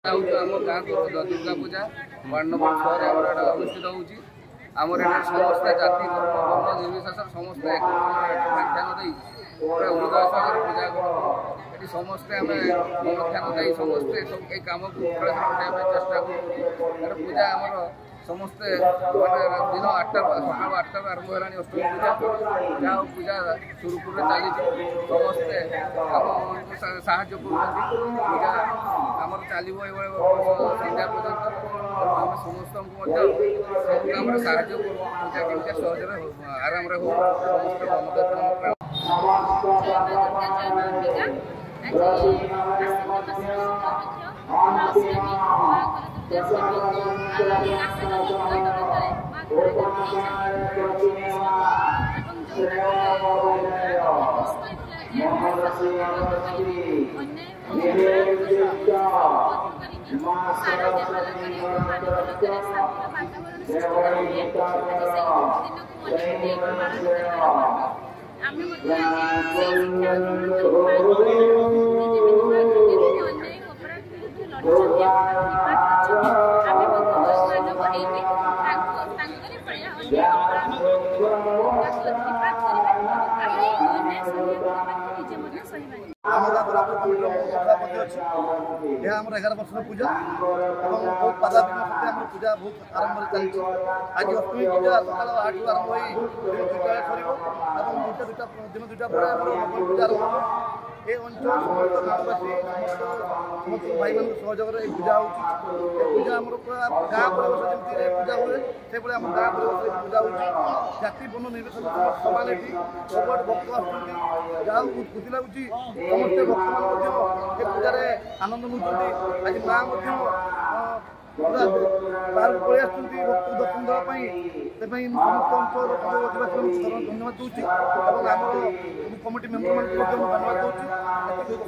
आम गाँ Durga Puja ward number 6 अनुष्ठित होगी। आमर समस्त जाति धर्म वर्ण निर्विशेष समस्त एक ध्यान दे पूरा हृदय सह पूजा करूँ। समस्ते आम मन ध्यान दे समस्ते ये कम को उठाई चेष्टा करूँ। पूजा आमर समस्ते दिन 8 सकाल 8 आरंभ है अष्टमी पूजा जहाँ पूजा सुरुखुर चली समस्ते आम साहय पूजा आमर चलो संध्या पर्यटन आम समस्त सब कम साहय पूजा केमी सहज आराम हो आम 11 वर्ष पूजा और बहुत बाधा विघ्न आम पूजा बहुत आरंभ चलती। आज अष्टमी पूजा सकाल 8 आरंभ हो दिन 2 दिन 2 पूजा आरंभ ये अंचल समस्त गाँववासी समस्त भाई मान सहयोग पूजा पूजा आम पूरा गाँ परिवेश जमी पूजा हुए से आम गाँ परिवेश पूजा हो जाति बन निर्देशन समान ये सब भक्त आसुँच जहाँ बहुत खुशी लगुच समस्ते भक्त मान पूजा आनंद नौकरी आज माँ बाहर पलि भक्त दर्शन देवाई समस्त अंचल अधिवासी धन्यवाद दूसरी और आम कमिटी मेम्बर मान धन्यवाद दूसरी।